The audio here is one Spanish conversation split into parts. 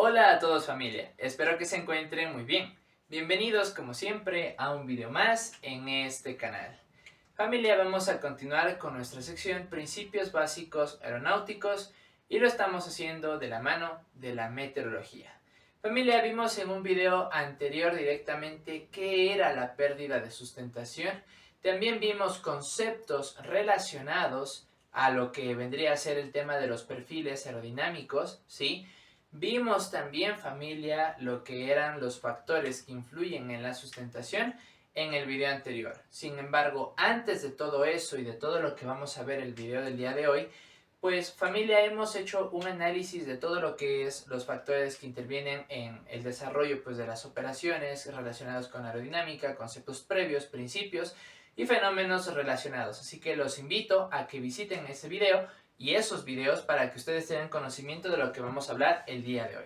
Hola a todos familia, espero que se encuentren muy bien. Bienvenidos como siempre a un video más en este canal. Familia, vamos a continuar con nuestra sección Principios Básicos Aeronáuticos y lo estamos haciendo de la mano de la meteorología. Familia, vimos en un video anterior directamente qué era la pérdida de sustentación. También vimos conceptos relacionados a lo que vendría a ser el tema de los perfiles aerodinámicos, ¿sí? Vimos también, familia, lo que eran los factores que influyen en la sustentación en el video anterior. Sin embargo, antes de todo eso y de todo lo que vamos a ver el video del día de hoy, pues familia, hemos hecho un análisis de todo lo que es los factores que intervienen en el desarrollo pues, de las operaciones relacionados con aerodinámica, conceptos previos, principios y fenómenos relacionados. Así que los invito a que visiten ese video y esos videos para que ustedes tengan conocimiento de lo que vamos a hablar el día de hoy.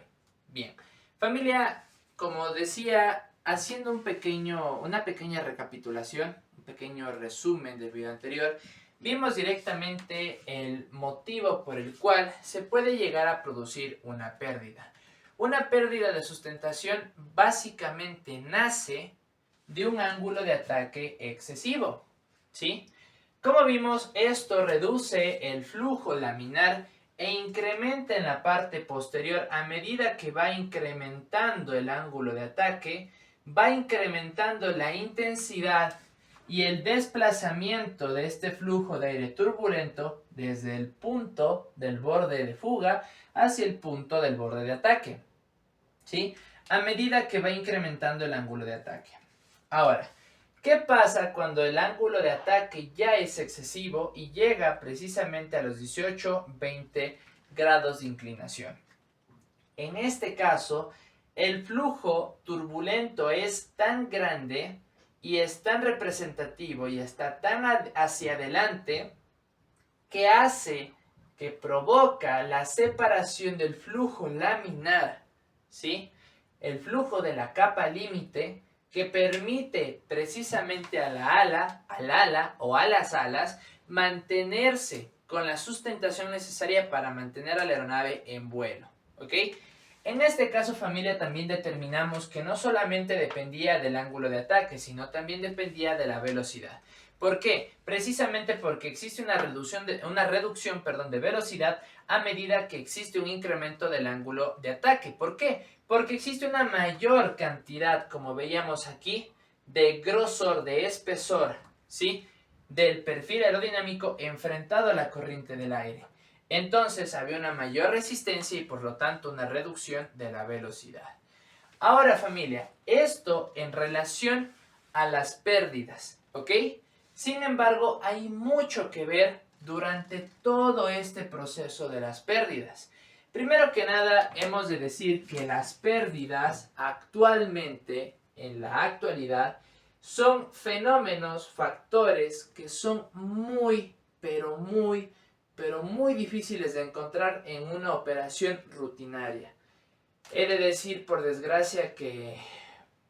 Bien, familia, como decía, haciendo una pequeña recapitulación, un pequeño resumen del video anterior, vimos directamente el motivo por el cual se puede llegar a producir una pérdida. Una pérdida de sustentación básicamente nace de un ángulo de ataque excesivo, ¿sí? Como vimos, esto reduce el flujo laminar e incrementa en la parte posterior a medida que va incrementando el ángulo de ataque, va incrementando la intensidad y el desplazamiento de este flujo de aire turbulento desde el punto del borde de fuga hacia el punto del borde de ataque, ¿sí? A medida que va incrementando el ángulo de ataque. Ahora, ¿qué pasa cuando el ángulo de ataque ya es excesivo y llega precisamente a los 18-20 grados de inclinación? En este caso, el flujo turbulento es tan grande y es tan representativo y está tan hacia adelante que provoca la separación del flujo laminar, ¿sí? El flujo de la capa límite que permite precisamente al ala o a las alas mantenerse con la sustentación necesaria para mantener a la aeronave en vuelo, ¿ok? En este caso, familia, también determinamos que no solamente dependía del ángulo de ataque, sino también dependía de la velocidad. ¿Por qué? Precisamente porque existe una reducción de velocidad a medida que existe un incremento del ángulo de ataque. ¿Por qué? Porque existe una mayor cantidad, como veíamos aquí, de grosor, de espesor, ¿sí? Del perfil aerodinámico enfrentado a la corriente del aire. Entonces había una mayor resistencia y por lo tanto una reducción de la velocidad. Ahora familia, esto en relación a las pérdidas, ¿ok? Sin embargo, hay mucho que ver durante todo este proceso de las pérdidas. Primero que nada, hemos de decir que las pérdidas actualmente, en la actualidad, son fenómenos, factores que son muy, pero muy difíciles de encontrar en una operación rutinaria. He de decir, por desgracia, que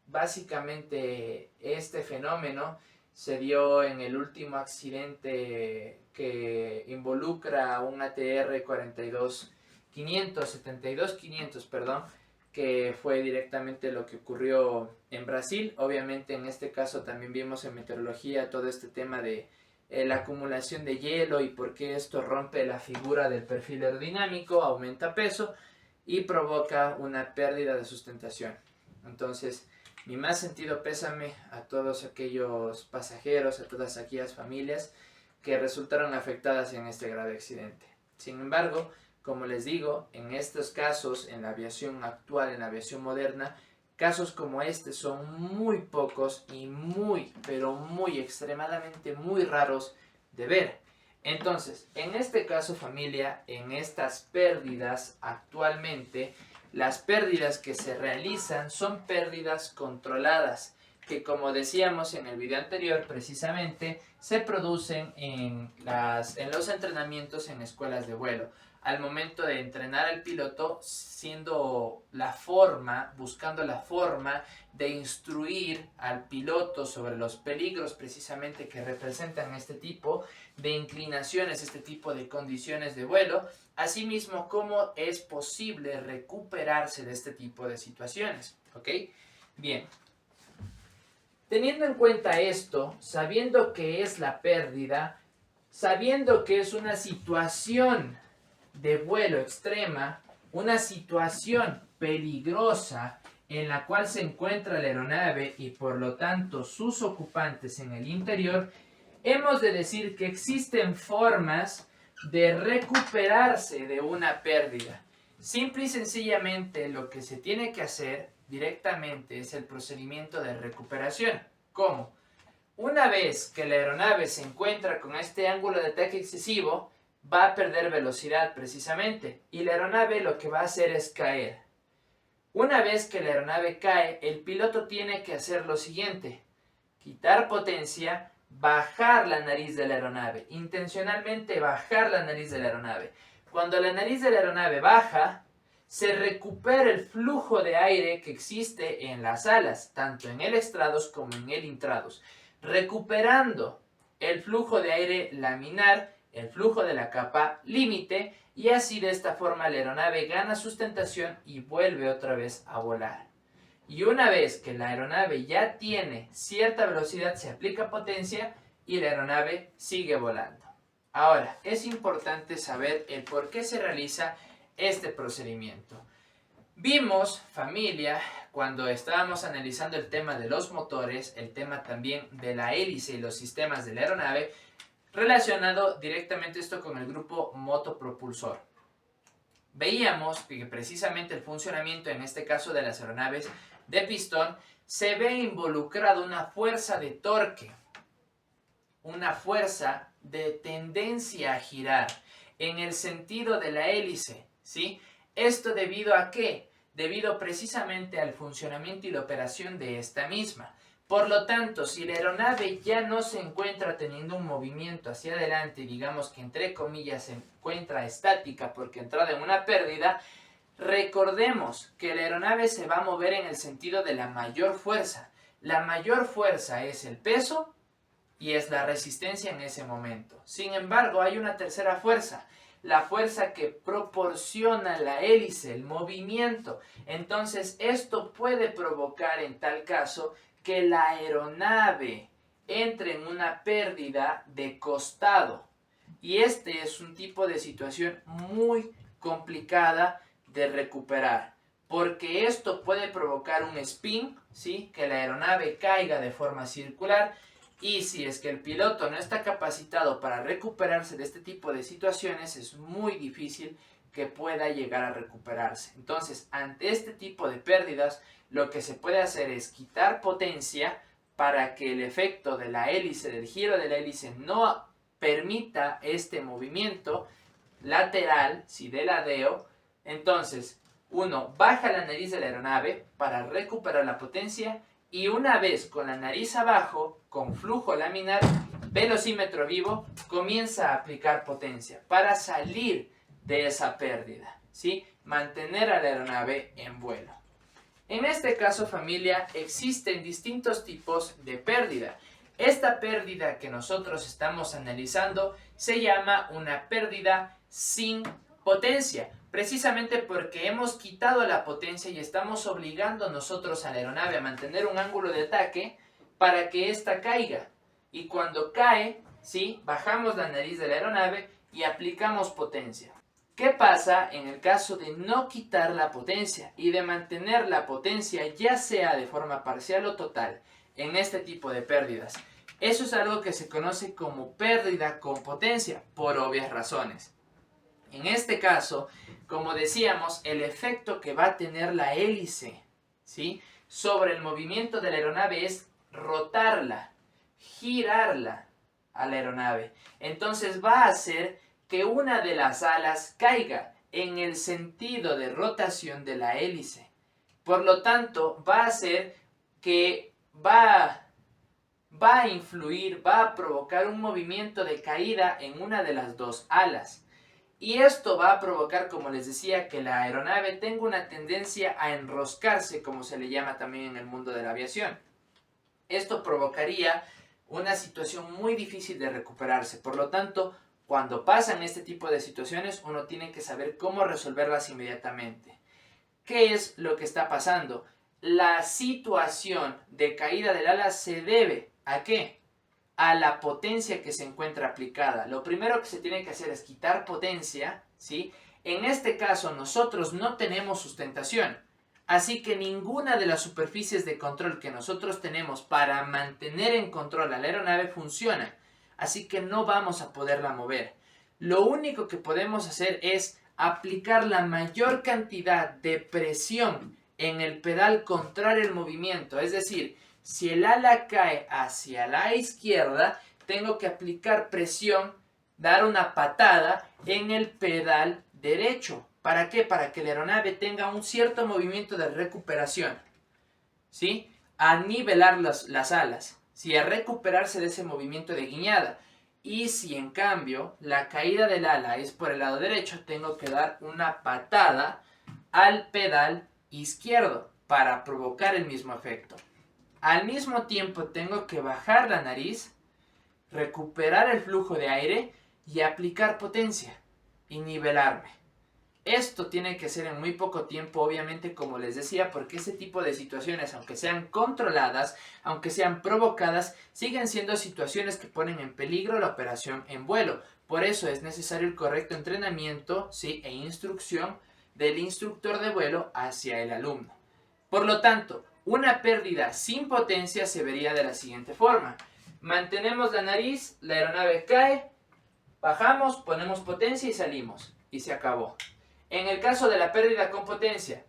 básicamente este fenómeno se dio en el último accidente que involucra un ATR 72-500, perdón, que fue directamente lo que ocurrió en Brasil. Obviamente en este caso también vimos en meteorología todo este tema de la acumulación de hielo y por qué esto rompe la figura del perfil aerodinámico, aumenta peso y provoca una pérdida de sustentación. Entonces, mi más sentido pésame a todos aquellos pasajeros, a todas aquellas familias que resultaron afectadas en este grave accidente. Sin embargo, como les digo, en estos casos, en la aviación actual, en la aviación moderna, casos como este son muy pocos y pero muy extremadamente muy raros de ver. Entonces, en este caso familia, en estas pérdidas actualmente, las pérdidas que se realizan son pérdidas controladas, que como decíamos en el video anterior precisamente, se producen en los entrenamientos en escuelas de vuelo. al momento de entrenar al piloto, buscando la forma de instruir al piloto sobre los peligros precisamente que representan este tipo de inclinaciones, este tipo de condiciones de vuelo, asimismo cómo es posible recuperarse de este tipo de situaciones, ¿ok? Bien. Teniendo en cuenta esto, sabiendo que es la pérdida, sabiendo que es una situación de vuelo extrema, una situación peligrosa en la cual se encuentra la aeronave y por lo tanto sus ocupantes en el interior, hemos de decir que existen formas de recuperarse de una pérdida. Simple y sencillamente lo que se tiene que hacer directamente es el procedimiento de recuperación. ¿Cómo? Una vez que la aeronave se encuentra con este ángulo de ataque excesivo, va a perder velocidad precisamente y la aeronave lo que va a hacer es caer. Una vez que la aeronave cae, el piloto tiene que hacer lo siguiente: quitar potencia, bajar la nariz de la aeronave, intencionalmente bajar la nariz de la aeronave. Cuando la nariz de la aeronave baja, se recupera el flujo de aire que existe en las alas, tanto en el extrados como en el intrados, recuperando el flujo de aire laminar, el flujo de la capa límite, y así de esta forma la aeronave gana sustentación y vuelve otra vez a volar. Y una vez que la aeronave ya tiene cierta velocidad, se aplica potencia y la aeronave sigue volando. Ahora, es importante saber el por qué se realiza este procedimiento. Vimos, familia, cuando estábamos analizando el tema de los motores, el tema también de la hélice y los sistemas de la aeronave, relacionado directamente esto con el grupo motopropulsor. Veíamos que precisamente el funcionamiento, en este caso de las aeronaves de pistón, se ve involucrado una fuerza de torque, una fuerza de tendencia a girar en el sentido de la hélice, ¿sí? ¿Esto debido a qué? Debido precisamente al funcionamiento y la operación de esta misma. Por lo tanto, si la aeronave ya no se encuentra teniendo un movimiento hacia adelante, digamos que entre comillas se encuentra estática porque entrada en una pérdida, recordemos que la aeronave se va a mover en el sentido de la mayor fuerza. La mayor fuerza es el peso y es la resistencia en ese momento. Sin embargo, hay una tercera fuerza, la fuerza que proporciona la hélice, el movimiento. Entonces, esto puede provocar en tal caso que la aeronave entre en una pérdida de costado. Y este es un tipo de situación muy complicada de recuperar, porque esto puede provocar un spin, ¿sí? Que la aeronave caiga de forma circular, y si es que el piloto no está capacitado para recuperarse de este tipo de situaciones, es muy difícil que pueda llegar a recuperarse. Entonces, ante este tipo de pérdidas, lo que se puede hacer es quitar potencia para que el efecto de la hélice, del giro de la hélice, no permita este movimiento lateral, si de ladeo. Entonces, uno baja la nariz de la aeronave para recuperar la potencia, y una vez con la nariz abajo, con flujo laminar, velocímetro vivo, comienza a aplicar potencia para salir de esa pérdida, ¿sí? Mantener a la aeronave en vuelo. En este caso, familia, existen distintos tipos de pérdida. Esta pérdida que nosotros estamos analizando se llama una pérdida sin potencia, precisamente porque hemos quitado la potencia y estamos obligando nosotros a la aeronave a mantener un ángulo de ataque para que ésta caiga. Y cuando cae, ¿sí? Bajamos la nariz de la aeronave y aplicamos potencia. ¿Qué pasa en el caso de no quitar la potencia y de mantener la potencia, ya sea de forma parcial o total, en este tipo de pérdidas? Eso es algo que se conoce como pérdida con potencia, por obvias razones. En este caso, como decíamos, el efecto que va a tener la hélice, ¿sí?, sobre el movimiento de la aeronave es rotarla, girarla a la aeronave. Entonces va a hacer que una de las alas caiga en el sentido de rotación de la hélice. Por lo tanto, va a hacer que va a influir, va a provocar un movimiento de caída en una de las dos alas. Y esto va a provocar, como les decía, que la aeronave tenga una tendencia a enroscarse, como se le llama también en el mundo de la aviación. Esto provocaría una situación muy difícil de recuperarse. Por lo tanto, cuando pasan este tipo de situaciones, uno tiene que saber cómo resolverlas inmediatamente. ¿Qué es lo que está pasando? La situación de caída del ala se debe ¿a qué? A la potencia que se encuentra aplicada. Lo primero que se tiene que hacer es quitar potencia, ¿sí? En este caso nosotros no tenemos sustentación, así que ninguna de las superficies de control que nosotros tenemos para mantener en control a la aeronave funciona, así que no vamos a poderla mover. Lo único que podemos hacer es aplicar la mayor cantidad de presión en el pedal contrario al movimiento, es decir, si el ala cae hacia la izquierda, tengo que aplicar presión, dar una patada en el pedal derecho. ¿Para qué? Para que la aeronave tenga un cierto movimiento de recuperación, ¿sí? A nivelar las alas, ¿sí? A recuperarse de ese movimiento de guiñada. Y si en cambio la caída del ala es por el lado derecho, tengo que dar una patada al pedal izquierdo para provocar el mismo efecto. Al mismo tiempo tengo que bajar la nariz, recuperar el flujo de aire y aplicar potencia y nivelarme. Esto tiene que ser en muy poco tiempo, obviamente, como les decía, porque ese tipo de situaciones, aunque sean controladas, aunque sean provocadas, siguen siendo situaciones que ponen en peligro la operación en vuelo. Por eso es necesario el correcto entrenamiento, ¿sí? E instrucción del instructor de vuelo hacia el alumno. Por lo tanto, una pérdida sin potencia se vería de la siguiente forma. Mantenemos la nariz, la aeronave cae, bajamos, ponemos potencia y salimos. Y se acabó. En el caso de la pérdida con potencia,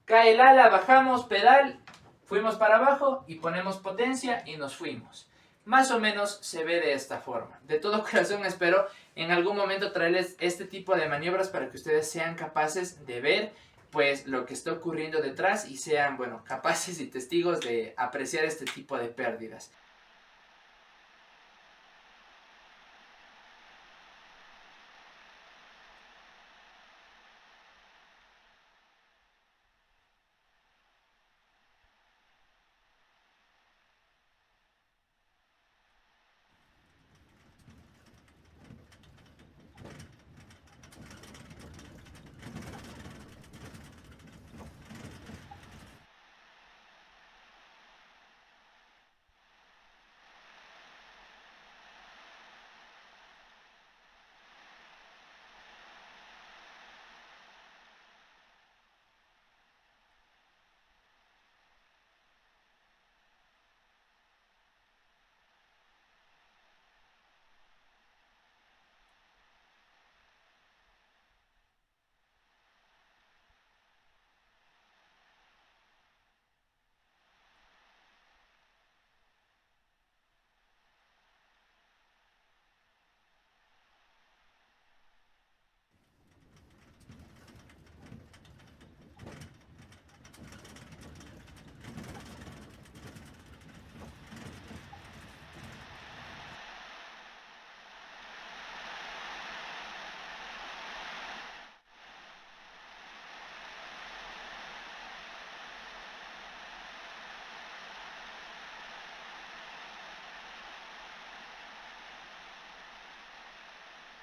cae el ala, bajamos, pedal, fuimos para abajo y ponemos potencia y nos fuimos. Más o menos se ve de esta forma. De todo corazón espero en algún momento traerles este tipo de maniobras para que ustedes sean capaces de ver pues lo que está ocurriendo detrás y sean, bueno, capaces y testigos de apreciar este tipo de pérdidas.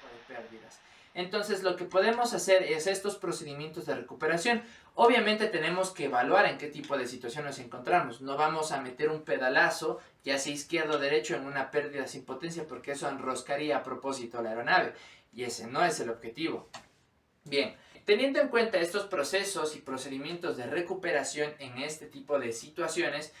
De pérdidas. Entonces lo que podemos hacer es estos procedimientos de recuperación. Obviamente tenemos que evaluar en qué tipo de situación nos encontramos. No vamos a meter un pedalazo, ya sea izquierdo o derecho, en una pérdida sin potencia porque eso enroscaría a propósito la aeronave. Y ese no es el objetivo. Bien, teniendo en cuenta estos procesos y procedimientos de recuperación en este tipo de situaciones,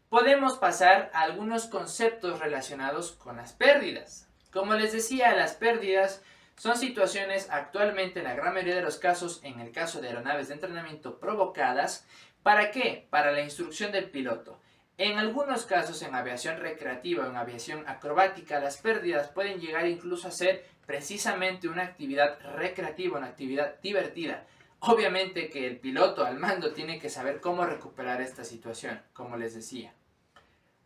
podemos pasar a algunos conceptos relacionados con las pérdidas. Como les decía, las pérdidas son situaciones actualmente en la gran mayoría de los casos, en el caso de aeronaves de entrenamiento provocadas, ¿para qué? Para la instrucción del piloto. En algunos casos en aviación recreativa o en aviación acrobática, las pérdidas pueden llegar incluso a ser precisamente una actividad recreativa, una actividad divertida. Obviamente que el piloto al mando tiene que saber cómo recuperar esta situación, como les decía.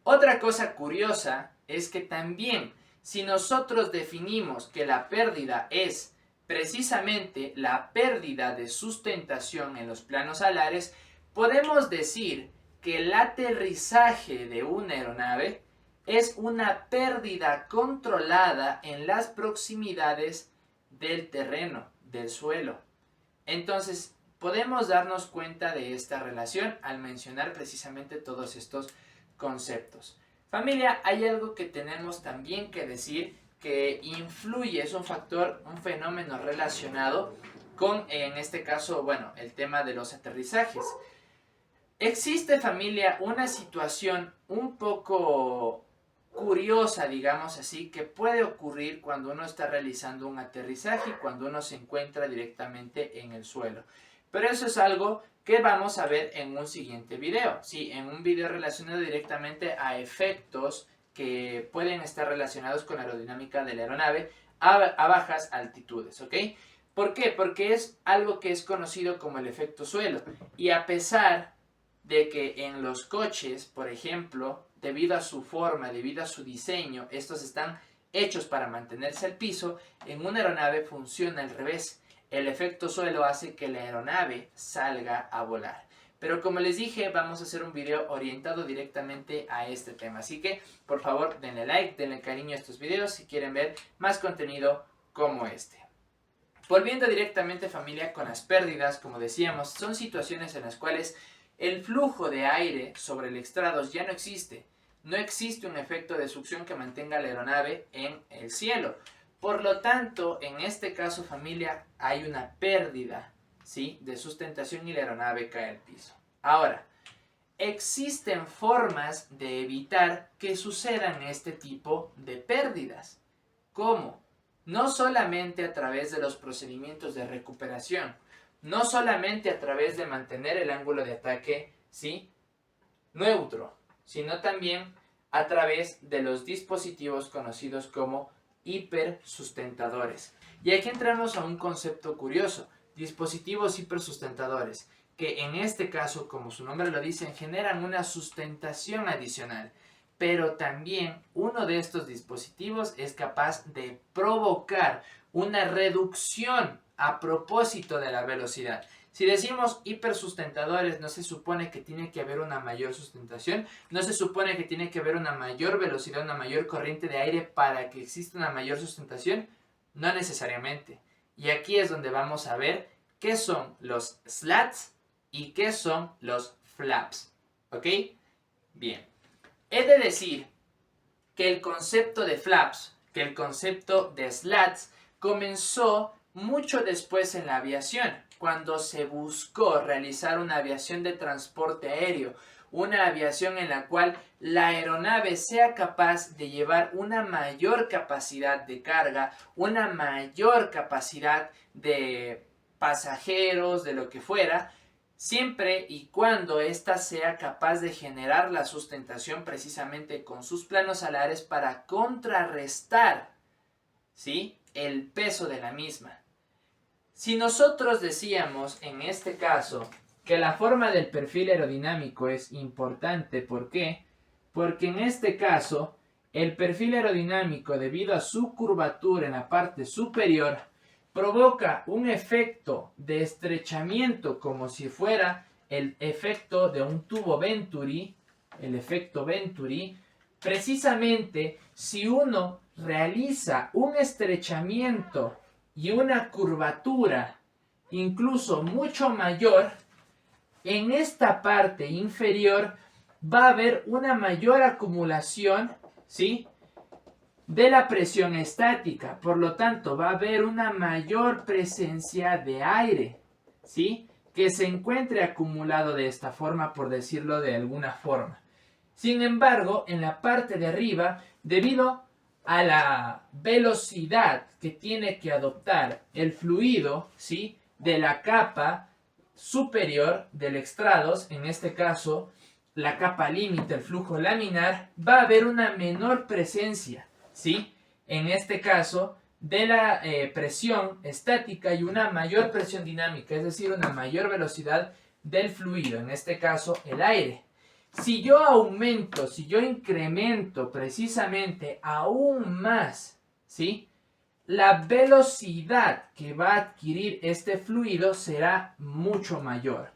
Otra cosa curiosa es que también si nosotros definimos que la pérdida es precisamente la pérdida de sustentación en los planos alares, podemos decir que el aterrizaje de una aeronave es una pérdida controlada en las proximidades del terreno, del suelo. Entonces, podemos darnos cuenta de esta relación al mencionar precisamente todos estos conceptos. Familia, hay algo que tenemos también que decir que influye, es un factor, un fenómeno relacionado con, en este caso, bueno, el tema de los aterrizajes. Existe, familia, una situación un poco curiosa, digamos así, que puede ocurrir cuando uno está realizando un aterrizaje y cuando uno se encuentra directamente en el suelo. Pero eso es algo que vamos a ver en un siguiente video, sí, en un video relacionado directamente a efectos que pueden estar relacionados con la aerodinámica de la aeronave a bajas altitudes, ¿ok? ¿Por qué? Porque es algo que es conocido como el efecto suelo, y a pesar de que en los coches, por ejemplo, debido a su forma, debido a su diseño, estos están hechos para mantenerse al piso, en una aeronave funciona al revés. El efecto suelo hace que la aeronave salga a volar. Pero como les dije, vamos a hacer un video orientado directamente a este tema. Así que, por favor, denle like, denle cariño a estos videos si quieren ver más contenido como este. Volviendo directamente, familia, con las pérdidas, como decíamos, son situaciones en las cuales el flujo de aire sobre el extrados ya no existe. No existe un efecto de succión que mantenga la aeronave en el cielo. Por lo tanto, en este caso, familia, hay una pérdida, ¿sí?, de sustentación y la aeronave cae al piso. Ahora, existen formas de evitar que sucedan este tipo de pérdidas. ¿Cómo? No solamente a través de los procedimientos de recuperación, no solamente a través de mantener el ángulo de ataque, ¿sí?, neutro, sino también a través de los dispositivos conocidos como hipersustentadores. Y aquí entramos a un concepto curioso, dispositivos hipersustentadores, que en este caso, como su nombre lo dice, generan una sustentación adicional. Pero también uno de estos dispositivos es capaz de provocar una reducción a propósito de la velocidad. Si decimos hipersustentadores, no se supone que tiene que haber una mayor sustentación, no se supone que tiene que haber una mayor velocidad, una mayor corriente de aire para que exista una mayor sustentación, no necesariamente. Y aquí es donde vamos a ver qué son los slats y qué son los flaps. ¿Ok? Bien. He de decir que el concepto de flaps, que el concepto de slats, comenzó mucho después en la aviación, cuando se buscó realizar una aviación de transporte aéreo, una aviación en la cual la aeronave sea capaz de llevar una mayor capacidad de carga, una mayor capacidad de pasajeros, de lo que fuera, siempre y cuando ésta sea capaz de generar la sustentación precisamente con sus planos alares para contrarrestar, ¿sí?, el peso de la misma. Si nosotros decíamos en este caso que la forma del perfil aerodinámico es importante, ¿por qué? Porque en este caso el perfil aerodinámico, debido a su curvatura en la parte superior, provoca un efecto de estrechamiento como si fuera el efecto de un tubo Venturi, el efecto Venturi. Precisamente si uno realiza un estrechamiento y una curvatura incluso mucho mayor, en esta parte inferior va a haber una mayor acumulación, ¿sí?, de la presión estática. Por lo tanto, va a haber una mayor presencia de aire, ¿sí?, que se encuentre acumulado de esta forma, por decirlo de alguna forma. Sin embargo, en la parte de arriba, debido a la velocidad que tiene que adoptar el fluido, ¿sí?, de la capa superior del extrados, en este caso la capa límite, el flujo laminar, va a haber una menor presencia, ¿sí?, en este caso de la presión estática y una mayor presión dinámica, es decir, una mayor velocidad del fluido, en este caso el aire. Si yo aumento, si yo incremento precisamente aún más, ¿sí?, la velocidad que va a adquirir este fluido será mucho mayor,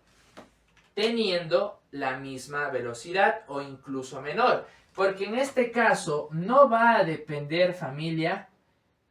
teniendo la misma velocidad o incluso menor. Porque en este caso no va a depender, familia,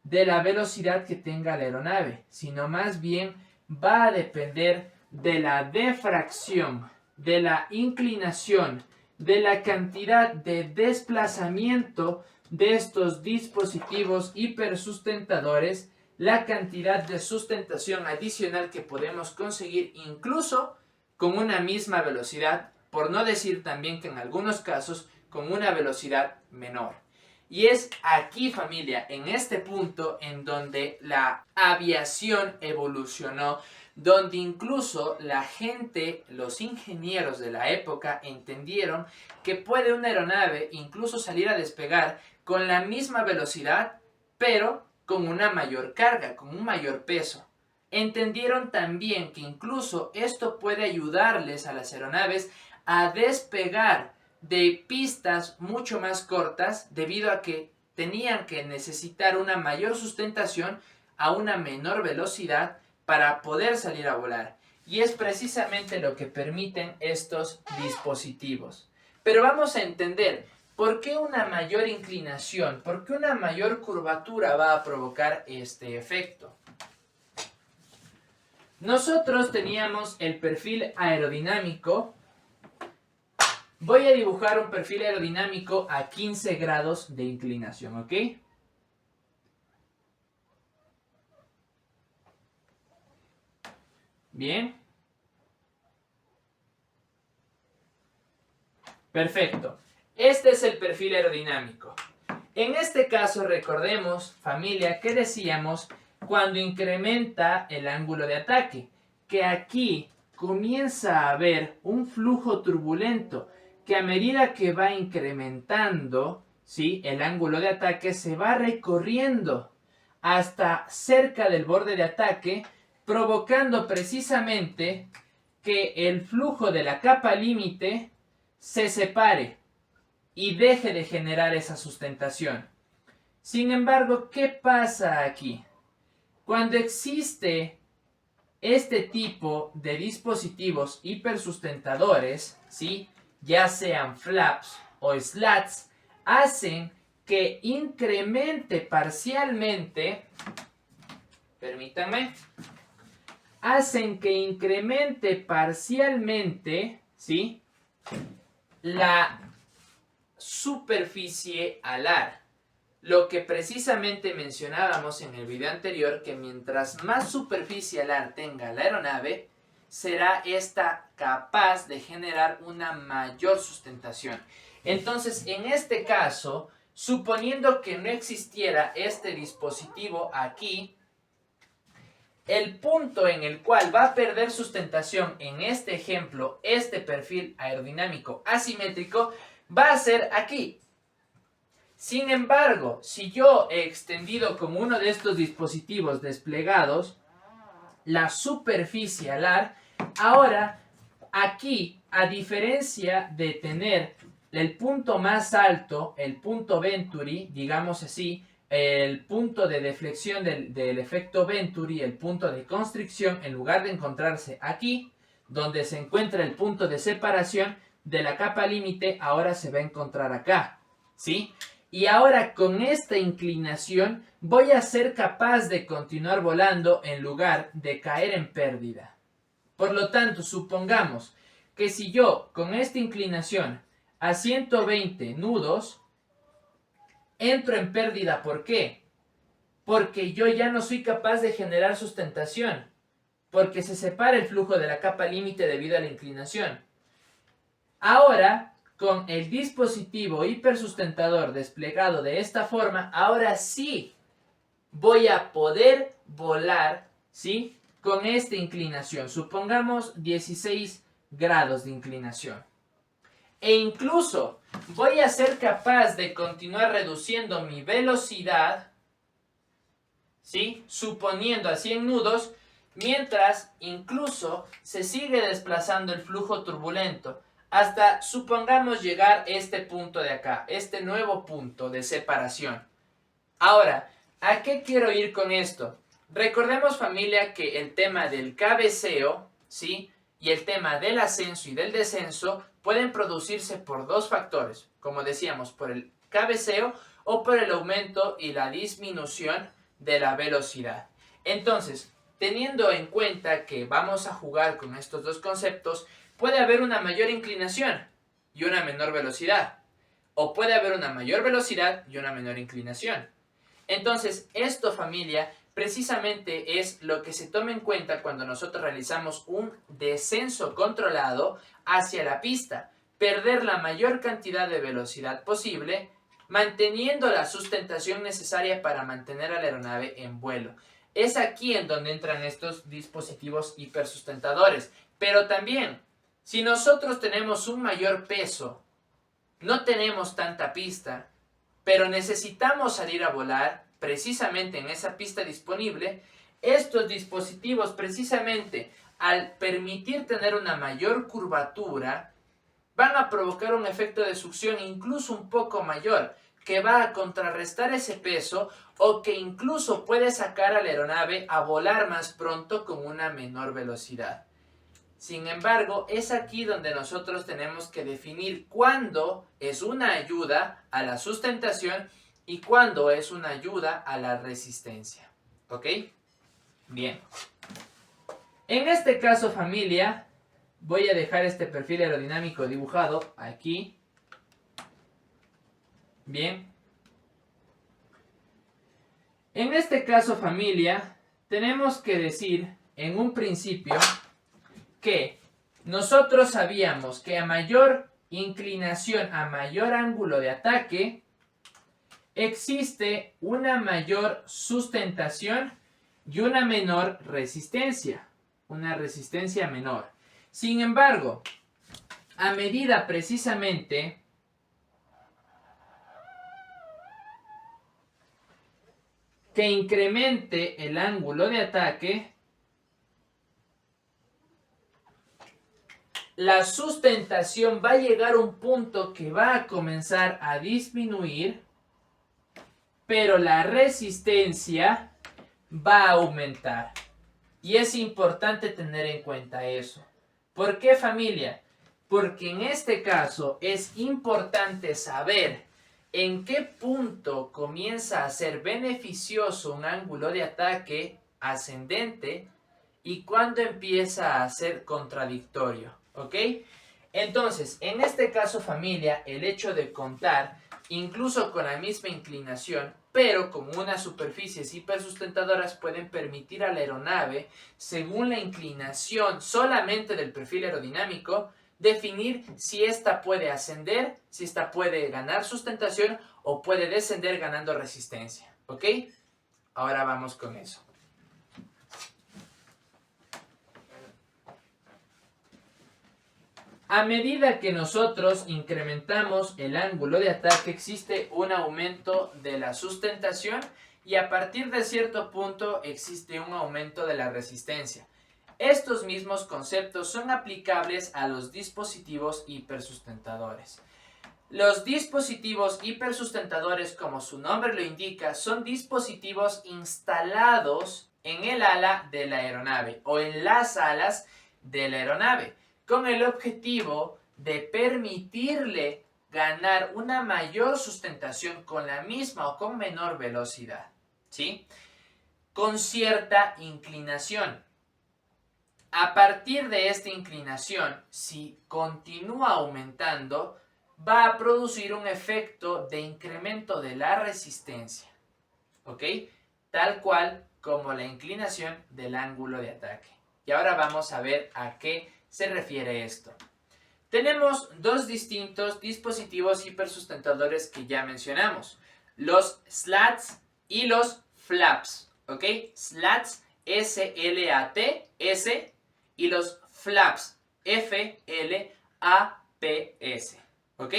de la velocidad que tenga la aeronave, sino más bien va a depender de la defracción, de la inclinación, de la cantidad de desplazamiento de estos dispositivos hipersustentadores, la cantidad de sustentación adicional que podemos conseguir incluso con una misma velocidad, por no decir también que en algunos casos con una velocidad menor. Y es aquí, familia, en este punto en donde la aviación evolucionó, donde incluso la gente, los ingenieros de la época entendieron que puede una aeronave incluso salir a despegar con la misma velocidad, pero con una mayor carga, con un mayor peso. Entendieron también que incluso esto puede ayudarles a las aeronaves a despegar de pistas mucho más cortas debido a que tenían que necesitar una mayor sustentación a una menor velocidad para poder salir a volar. Y es precisamente lo que permiten estos dispositivos. Pero vamos a entender por qué una mayor inclinación, por qué una mayor curvatura va a provocar este efecto. Nosotros teníamos el perfil aerodinámico. Voy a dibujar un perfil aerodinámico a 15 grados de inclinación, ¿ok? Bien. Perfecto. Este es el perfil aerodinámico. En este caso, recordemos, familia, que decíamos cuando incrementa el ángulo de ataque, que aquí comienza a haber un flujo turbulento que a medida que va incrementando, ¿sí?, el ángulo de ataque se va recorriendo hasta cerca del borde de ataque, provocando precisamente que el flujo de la capa límite se separe y deje de generar esa sustentación. Sin embargo, ¿qué pasa aquí? Cuando existe este tipo de dispositivos hipersustentadores, ¿sí?, ya sean flaps o slats, hacen que incremente parcialmente, permítanme, ¿sí?, la superficie alar. Lo que precisamente mencionábamos en el video anterior, que mientras más superficie alar tenga la aeronave, será esta capaz de generar una mayor sustentación. Entonces, en este caso, suponiendo que no existiera este dispositivo aquí, el punto en el cual va a perder sustentación en este ejemplo, este perfil aerodinámico asimétrico, va a ser aquí. Sin embargo, si yo he extendido con uno de estos dispositivos desplegados la superficie alar, ahora aquí, a diferencia de tener el punto más alto, el punto Venturi, digamos así, el punto de deflexión del efecto Venturi, el punto de constricción, en lugar de encontrarse aquí, donde se encuentra el punto de separación de la capa límite, ahora se va a encontrar acá, ¿sí? Y ahora con esta inclinación voy a ser capaz de continuar volando en lugar de caer en pérdida. Por lo tanto, supongamos que si yo con esta inclinación a 120 nudos entro en pérdida, ¿por qué? Porque yo ya no soy capaz de generar sustentación, porque se separa el flujo de la capa límite debido a la inclinación. Ahora, con el dispositivo hipersustentador desplegado de esta forma, ahora sí voy a poder volar, ¿sí?, con esta inclinación. Supongamos 16 grados de inclinación. E incluso voy a ser capaz de continuar reduciendo mi velocidad, ¿sí?, suponiendo a 100 nudos, mientras incluso se sigue desplazando el flujo turbulento, hasta, supongamos, llegar a este punto de acá, este nuevo punto de separación. Ahora, ¿A qué quiero ir con esto? Recordemos, familia, que el tema del cabeceo, ¿sí?, y el tema del ascenso y del descenso pueden producirse por dos factores, como decíamos, por el cabeceo o por el aumento y la disminución de la velocidad. Entonces, teniendo en cuenta que vamos a jugar con estos dos conceptos, puede haber una mayor inclinación y una menor velocidad, o puede haber una mayor velocidad y una menor inclinación. Entonces, esto, familia, precisamente es lo que se toma en cuenta cuando nosotros realizamos un descenso controlado hacia la pista. Perder la mayor cantidad de velocidad posible, manteniendo la sustentación necesaria para mantener a la aeronave en vuelo. Es aquí en donde entran estos dispositivos hipersustentadores. Pero también, si nosotros tenemos un mayor peso, no tenemos tanta pista, pero necesitamos salir a volar precisamente en esa pista disponible, estos dispositivos precisamente al permitir tener una mayor curvatura van a provocar un efecto de succión incluso un poco mayor que va a contrarrestar ese peso o que incluso puede sacar a la aeronave a volar más pronto con una menor velocidad. Sin embargo, es aquí donde nosotros tenemos que definir cuándo es una ayuda a la sustentación y cuándo es una ayuda a la resistencia. ¿Ok? Bien. En este caso, familia, voy a dejar este perfil aerodinámico dibujado aquí. Bien. En este caso, familia, tenemos que decir en un principio que nosotros sabíamos que a mayor inclinación, a mayor ángulo de ataque, existe una mayor sustentación y una menor resistencia, una resistencia menor. Sin embargo, a medida precisamente que incremente el ángulo de ataque, la sustentación va a llegar a un punto que va a comenzar a disminuir, pero la resistencia va a aumentar. Y es importante tener en cuenta eso. ¿Por qué, familia? Porque en este caso es importante saber en qué punto comienza a ser beneficioso un ángulo de ataque ascendente y cuándo empieza a ser contradictorio. ¿Ok? Entonces, en este caso, familia, el hecho de contar incluso con la misma inclinación, pero con unas superficies hipersustentadoras pueden permitir a la aeronave, según la inclinación solamente del perfil aerodinámico, definir si ésta puede ascender, si ésta puede ganar sustentación o puede descender ganando resistencia. ¿Ok? Ahora vamos con eso. A medida que nosotros incrementamos el ángulo de ataque, existe un aumento de la sustentación y a partir de cierto punto existe un aumento de la resistencia. Estos mismos conceptos son aplicables a los dispositivos hipersustentadores. Los dispositivos hipersustentadores, como su nombre lo indica, son dispositivos instalados en el ala de la aeronave o en las alas de la aeronave, con el objetivo de permitirle ganar una mayor sustentación con la misma o con menor velocidad, ¿sí? Con cierta inclinación. A partir de esta inclinación, si continúa aumentando, va a producir un efecto de incremento de la resistencia, ¿ok? Tal cual como la inclinación del ángulo de ataque. Y ahora vamos a ver a qué se refiere esto. Tenemos dos distintos dispositivos hipersustentadores que ya mencionamos, los slats y los flaps, ¿ok? Slats, S-L-A-T-S, y los flaps, F-L-A-P-S, ¿ok?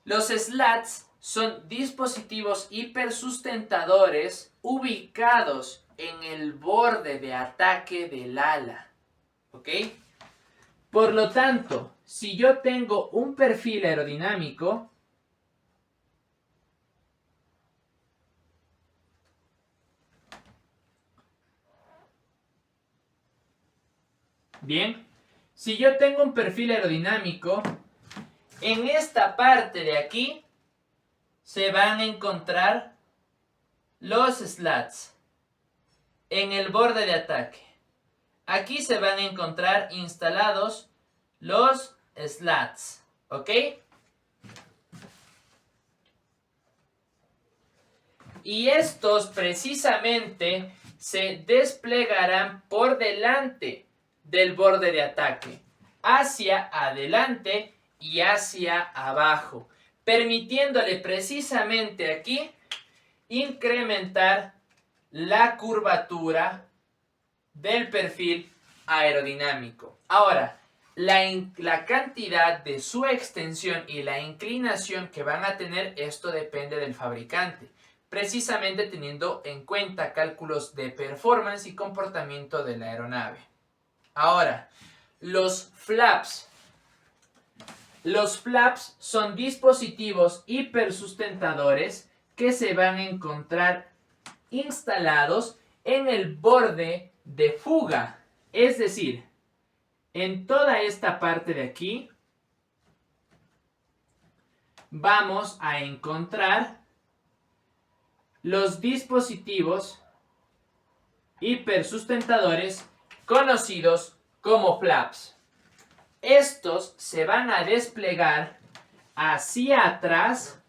Los slats son dispositivos hipersustentadores ubicados en el borde de ataque del ala, ¿ok? Por lo tanto, si yo tengo un perfil aerodinámico, Bien, si yo tengo un perfil aerodinámico, en esta parte de aquí se van a encontrar los slats en el borde de ataque. Aquí se van a encontrar instalados los slats, ¿ok? Y estos precisamente se desplegarán por delante del borde de ataque, hacia adelante y hacia abajo, permitiéndole precisamente aquí incrementar la curvatura del perfil aerodinámico. Ahora, la cantidad de su extensión y la inclinación que van a tener, esto depende del fabricante, precisamente teniendo en cuenta cálculos de performance y comportamiento de la aeronave. Ahora, los flaps. Los flaps son dispositivos hipersustentadores que se van a encontrar instalados en el borde de fuga, es decir, en toda esta parte de aquí vamos a encontrar los dispositivos hipersustentadores conocidos como flaps. Estos se van a desplegar hacia atrás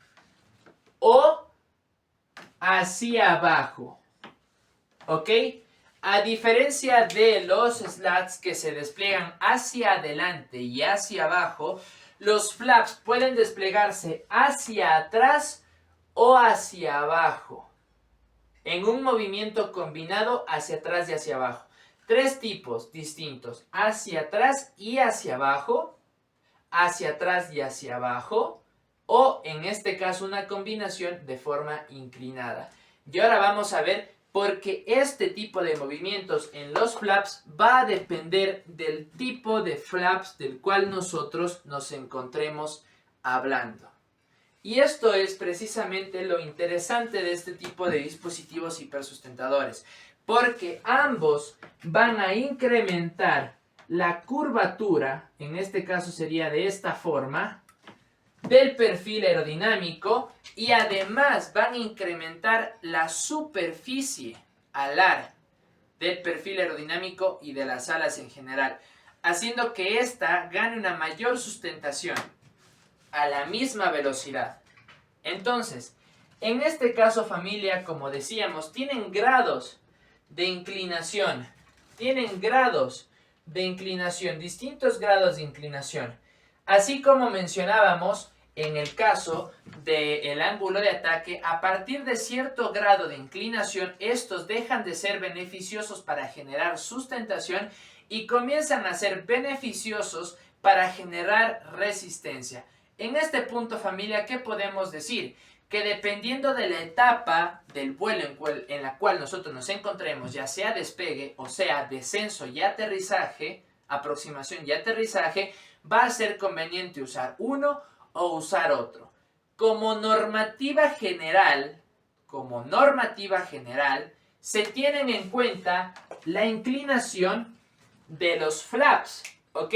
o hacia abajo, ¿ok? A diferencia de los slats que se despliegan hacia adelante y hacia abajo, los flaps pueden desplegarse hacia atrás o hacia abajo, en un movimiento combinado hacia atrás y hacia abajo. Tres tipos distintos: hacia atrás y hacia abajo, hacia atrás y hacia abajo, o en este caso una combinación de forma inclinada. Y ahora vamos a ver por qué este tipo de movimientos en los flaps va a depender del tipo de flaps del cual nosotros nos encontremos hablando. Y esto es precisamente lo interesante de este tipo de dispositivos hipersustentadores, porque ambos van a incrementar la curvatura, en este caso sería de esta forma, del perfil aerodinámico, y además van a incrementar la superficie alar del perfil aerodinámico y de las alas en general, haciendo que ésta gane una mayor sustentación a la misma velocidad. Entonces, en este caso, familia, como decíamos, tienen grados de inclinación, distintos grados de inclinación. Así como mencionábamos en el caso del ángulo de ataque, a partir de cierto grado de inclinación, estos dejan de ser beneficiosos para generar sustentación y comienzan a ser beneficiosos para generar resistencia. En este punto, familia, ¿qué podemos decir? Que dependiendo de la etapa del vuelo en la cual nosotros nos encontremos, ya sea despegue o sea descenso y aterrizaje, aproximación y aterrizaje, va a ser conveniente usar uno o usar otro. Como normativa general, se tienen en cuenta la inclinación de los flaps, ¿ok?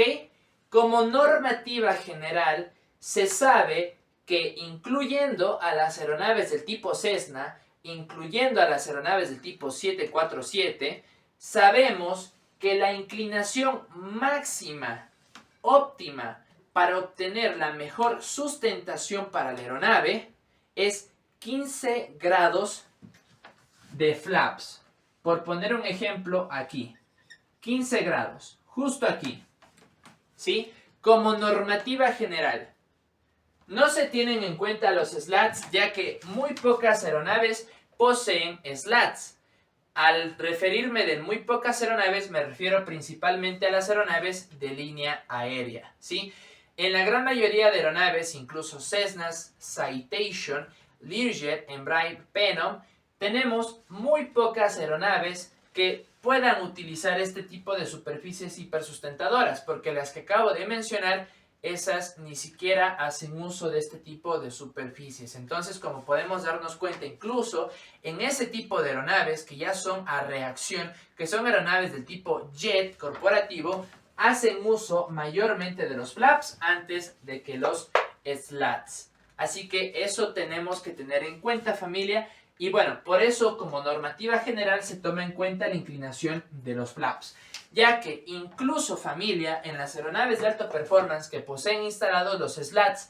Como normativa general, se sabe que incluyendo a las aeronaves del tipo Cessna, incluyendo a las aeronaves del tipo 747, sabemos que la inclinación máxima óptima para obtener la mejor sustentación para la aeronave es 15 grados de flaps. Por poner un ejemplo aquí, 15 grados, justo aquí, ¿sí? Como normativa general. No se tienen en cuenta los slats, ya que muy pocas aeronaves poseen slats. Al referirme de muy pocas aeronaves, me refiero principalmente a las aeronaves de línea aérea, ¿sí? En la gran mayoría de aeronaves, incluso Cessnas, Citation, Learjet, Embraer, Phenom, tenemos muy pocas aeronaves que puedan utilizar este tipo de superficies hipersustentadoras, porque las que acabo de mencionar, esas ni siquiera hacen uso de este tipo de superficies. Entonces, como podemos darnos cuenta, incluso en ese tipo de aeronaves que ya son a reacción, que son aeronaves del tipo jet corporativo, hacen uso mayormente de los flaps antes de que los slats. Así que eso tenemos que tener en cuenta, familia. Y bueno, por eso como normativa general se toma en cuenta la inclinación de los flaps, ya que incluso, familia, en las aeronaves de alta performance que poseen instalados los slats,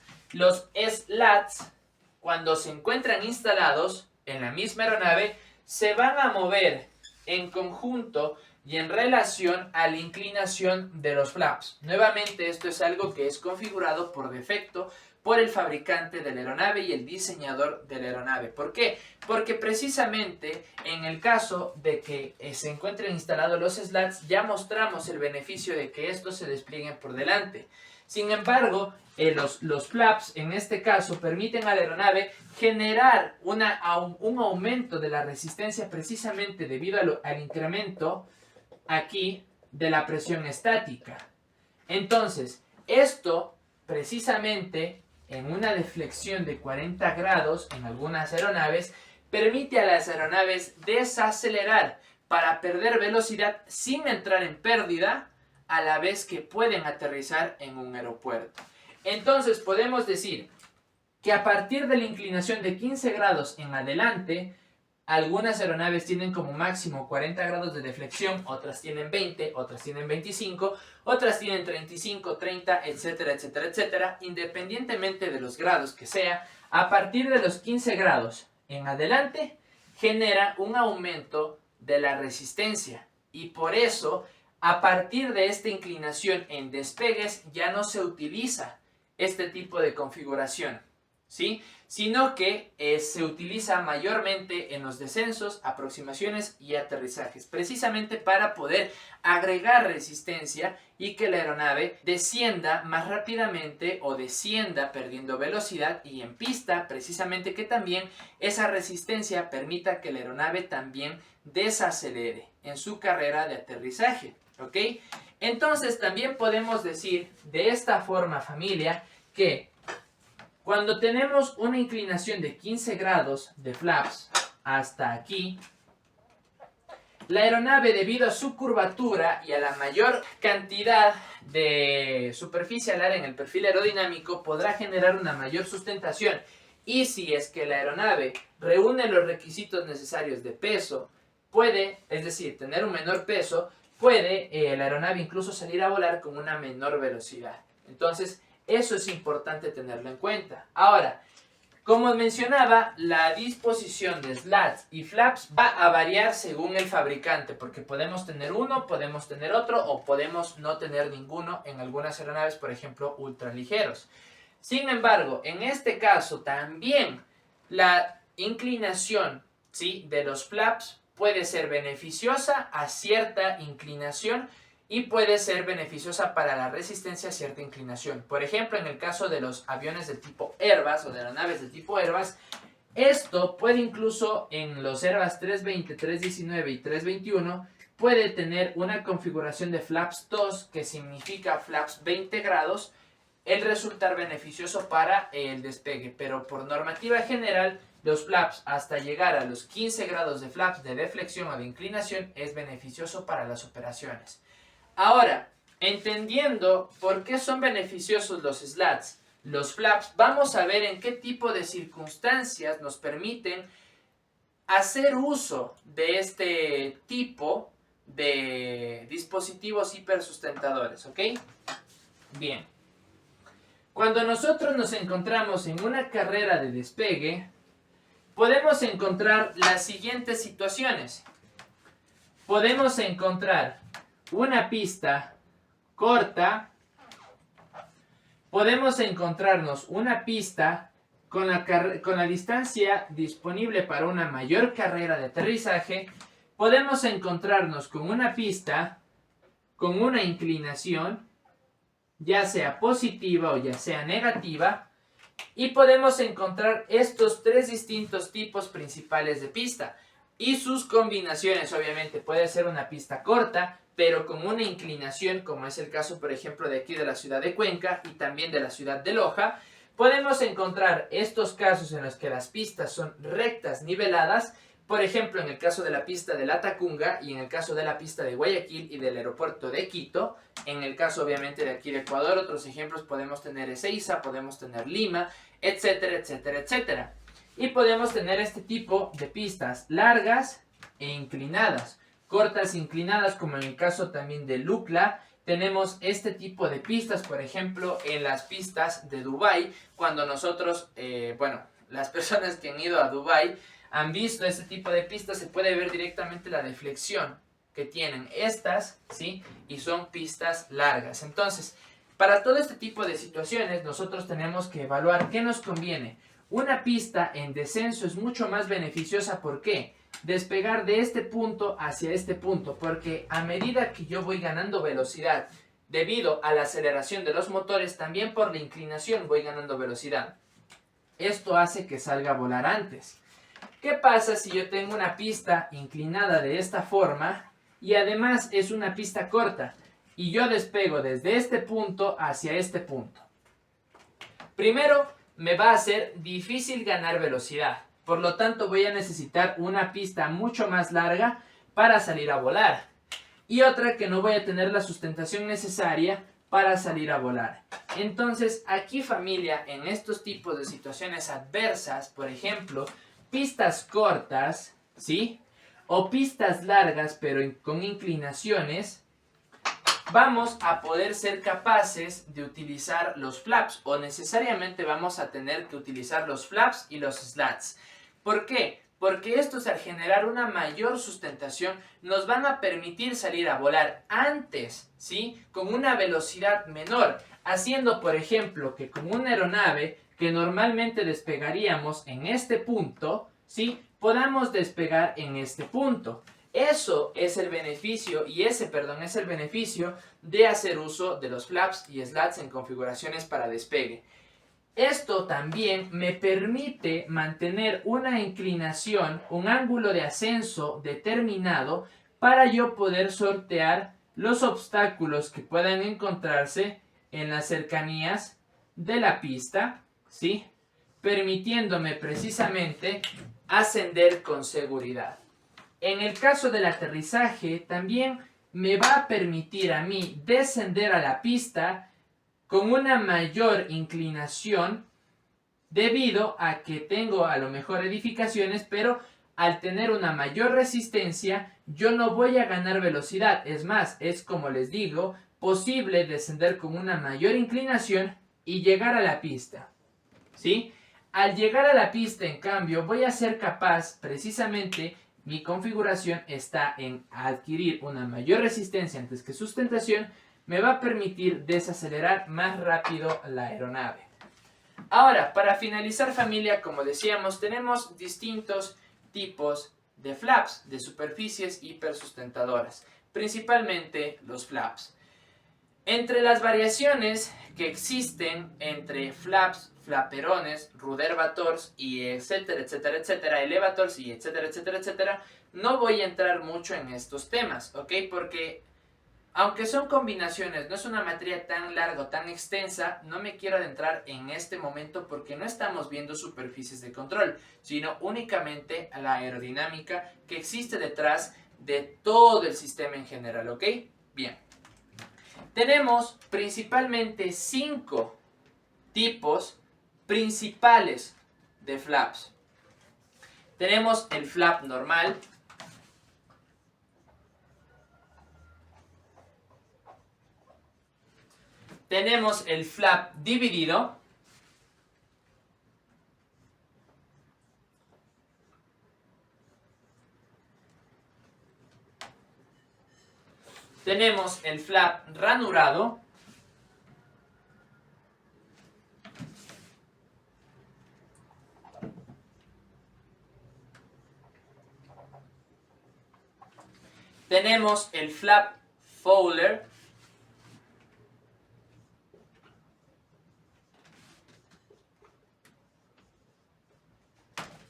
cuando se encuentran instalados en la misma aeronave, se van a mover en conjunto y en relación a la inclinación de los flaps. Nuevamente, esto es algo que es configurado por defecto por el fabricante de la aeronave y el diseñador de la aeronave. ¿Por qué? Porque precisamente en el caso de que se encuentren instalados los slats, ya mostramos el beneficio de que estos se desplieguen por delante. Sin embargo, los flaps en este caso permiten a la aeronave generar un aumento de la resistencia precisamente debido al incremento aquí de la presión estática. Entonces, esto precisamente en una deflexión de 40 grados en algunas aeronaves permite a las aeronaves desacelerar para perder velocidad sin entrar en pérdida a la vez que pueden aterrizar en un aeropuerto. Entonces podemos decir que a partir de la inclinación de 15 grados en adelante, algunas aeronaves tienen como máximo 40 grados de deflexión, otras tienen 20, otras tienen 25, otras tienen 35, 30, etcétera, etcétera, etcétera. Independientemente de los grados que sea, a partir de los 15 grados en adelante, genera un aumento de la resistencia. Y por eso, a partir de esta inclinación en despegues, ya no se utiliza este tipo de configuración, ¿sí? Sino que se utiliza mayormente en los descensos, aproximaciones y aterrizajes, precisamente para poder agregar resistencia y que la aeronave descienda más rápidamente o descienda perdiendo velocidad, y en pista precisamente que también esa resistencia permita que la aeronave también desacelere en su carrera de aterrizaje, ¿ok? Entonces también podemos decir de esta forma, familia, que cuando tenemos una inclinación de 15 grados de flaps hasta aquí, la aeronave, debido a su curvatura y a la mayor cantidad de superficie alar en el perfil aerodinámico, podrá generar una mayor sustentación. Y si es que la aeronave reúne los requisitos necesarios de peso, puede, es decir, tener un menor peso, puede la aeronave incluso salir a volar con una menor velocidad. Entonces, eso es importante tenerlo en cuenta. Ahora, como mencionaba, la disposición de slats y flaps va a variar según el fabricante, porque podemos tener uno, podemos tener otro o podemos no tener ninguno en algunas aeronaves, por ejemplo, ultraligeros. Sin embargo, en este caso también la inclinación, ¿sí?, de los flaps puede ser beneficiosa a cierta inclinación y puede ser beneficiosa para la resistencia a cierta inclinación. Por ejemplo, en el caso de los aviones del tipo Airbus o de aeronaves del tipo Airbus, esto puede incluso en los Airbus 320, 319 y 321, puede tener una configuración de flaps 2, que significa flaps 20 grados, el resultar beneficioso para el despegue. Pero por normativa general, los flaps hasta llegar a los 15 grados de flaps de deflexión o de inclinación es beneficioso para las operaciones. Ahora, entendiendo por qué son beneficiosos los slats, los flaps, vamos a ver en qué tipo de circunstancias nos permiten hacer uso de este tipo de dispositivos hipersustentadores, ¿ok? Bien. Cuando nosotros nos encontramos en una carrera de despegue, podemos encontrar las siguientes situaciones. Podemos encontrar una pista corta, podemos encontrarnos una pista con la distancia disponible para una mayor carrera de aterrizaje, podemos encontrarnos con una pista con una inclinación, ya sea positiva o ya sea negativa, y podemos encontrar estos tres distintos tipos principales de pista y sus combinaciones. Obviamente puede ser una pista corta, pero con una inclinación, como es el caso, por ejemplo, de aquí de la ciudad de Cuenca y también de la ciudad de Loja. Podemos encontrar estos casos en los que las pistas son rectas, niveladas. Por ejemplo, en el caso de la pista de Latacunga y en el caso de la pista de Guayaquil y del aeropuerto de Quito. En el caso obviamente de aquí de Ecuador, otros ejemplos podemos tener Ezeiza, podemos tener Lima, etcétera, etcétera, etcétera. Y podemos tener este tipo de pistas largas e inclinadas. Cortas e inclinadas, como en el caso también de Lukla. Tenemos este tipo de pistas, por ejemplo, en las pistas de Dubái, cuando nosotros, las personas que han ido a Dubái han visto este tipo de pistas, se puede ver directamente la deflexión que tienen estas, ¿sí? Y son pistas largas. Entonces, para todo este tipo de situaciones, nosotros tenemos que evaluar qué nos conviene. Una pista en descenso es mucho más beneficiosa, ¿por qué? Despegar de este punto hacia este punto, porque a medida que yo voy ganando velocidad, debido a la aceleración de los motores, también por la inclinación voy ganando velocidad. Esto hace que salga a volar antes. ¿Qué pasa si yo tengo una pista inclinada de esta forma y además es una pista corta y yo despego desde este punto hacia este punto? Primero, me va a ser difícil ganar velocidad. Por lo tanto, voy a necesitar una pista mucho más larga para salir a volar. Y otra que no voy a tener la sustentación necesaria para salir a volar. Entonces, aquí familia, en estos tipos de situaciones adversas, por ejemplo, pistas cortas, ¿sí? O pistas largas, pero con inclinaciones, vamos a poder ser capaces de utilizar los flaps, o necesariamente vamos a tener que utilizar los flaps y los slats. ¿Por qué? Porque estos, al generar una mayor sustentación, nos van a permitir salir a volar antes, ¿sí? Con una velocidad menor, haciendo, por ejemplo, que con una aeronave que normalmente despegaríamos en este punto, ¿sí? Podamos despegar en este punto. Eso es el beneficio, es el beneficio de hacer uso de los flaps y slats en configuraciones para despegue. Esto también me permite mantener una inclinación, un ángulo de ascenso determinado para yo poder sortear los obstáculos que puedan encontrarse en las cercanías de la pista, ¿sí? Permitiéndome precisamente ascender con seguridad. En el caso del aterrizaje también me va a permitir a mí descender a la pista con una mayor inclinación debido a que tengo a lo mejor edificaciones, pero al tener una mayor resistencia yo no voy a ganar velocidad. Es más, es como les digo, posible descender con una mayor inclinación y llegar a la pista, ¿sí? Al llegar a la pista, en cambio, voy a ser capaz, precisamente, mi configuración está en adquirir una mayor resistencia antes que sustentación, me va a permitir desacelerar más rápido la aeronave. Ahora, para finalizar familia, como decíamos, tenemos distintos tipos de flaps, de superficies hipersustentadoras, principalmente los flaps. Entre las variaciones que existen entre flaps, flaperones, rudervators y etcétera, etcétera, etcétera, elevators y etcétera, etcétera, etcétera, no voy a entrar mucho en estos temas, ¿ok? Porque aunque son combinaciones, no es una materia tan larga o tan extensa, no me quiero adentrar en este momento porque no estamos viendo superficies de control, sino únicamente la aerodinámica que existe detrás de todo el sistema en general, ¿ok? Bien. Tenemos principalmente 5 tipos principales de flaps. Tenemos el flap normal. Tenemos el flap dividido. Tenemos el flap ranurado. Tenemos el flap Fowler.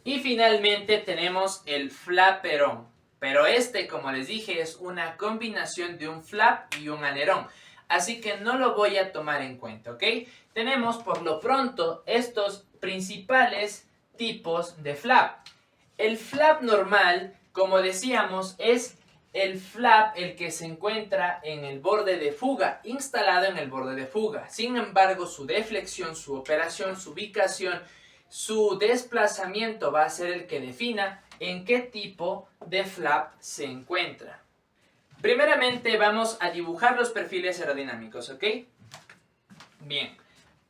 Y finalmente tenemos el flaperón. Pero este, como les dije, es una combinación de un flap y un alerón. Así que no lo voy a tomar en cuenta, ¿ok? Tenemos por lo pronto estos principales tipos de flap. El flap normal, como decíamos, es el flap el que se encuentra en el borde de fuga, instalado en el borde de fuga. Sin embargo, su deflexión, su operación, su ubicación, su desplazamiento va a ser el que defina en qué tipo de flap se encuentra. Primeramente vamos a dibujar los perfiles aerodinámicos, ¿ok? Bien,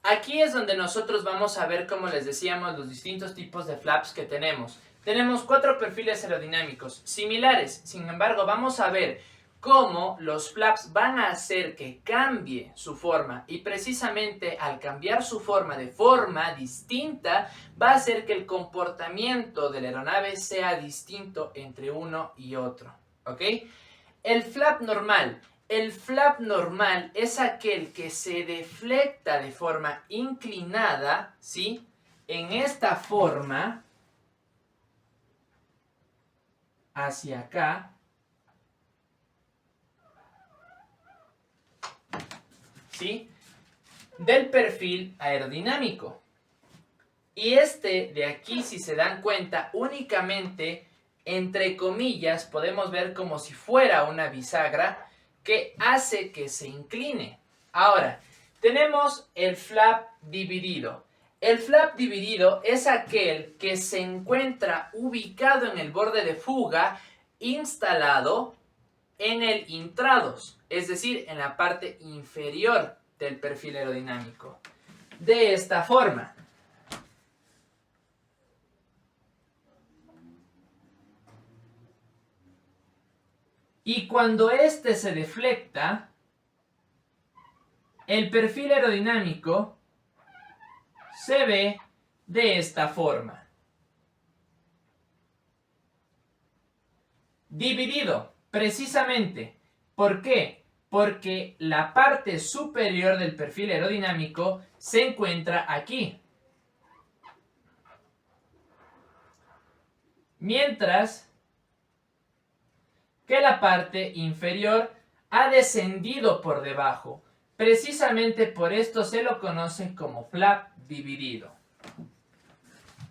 aquí es donde nosotros vamos a ver, como les decíamos, los distintos tipos de flaps que tenemos. Tenemos 4 perfiles aerodinámicos similares, sin embargo vamos a ver cómo los flaps van a hacer que cambie su forma, y precisamente al cambiar su forma de forma distinta va a hacer que el comportamiento de la aeronave sea distinto entre uno y otro, ¿ok? El flap normal. El flap normal es aquel que se deflecta de forma inclinada, ¿sí? En esta forma, hacia acá, ¿sí? Del perfil aerodinámico. Y este de aquí, si se dan cuenta, únicamente, entre comillas, podemos ver como si fuera una bisagra que hace que se incline. Ahora, tenemos el flap dividido. El flap dividido es aquel que se encuentra ubicado en el borde de fuga, instalado en el intrados, es decir, en la parte inferior del perfil aerodinámico. De esta forma. Y cuando este se deflecta, el perfil aerodinámico se ve de esta forma. Dividido, precisamente. ¿Por qué? Porque la parte superior del perfil aerodinámico se encuentra aquí. Mientras que la parte inferior ha descendido por debajo. Precisamente por esto se lo conoce como flap dividido.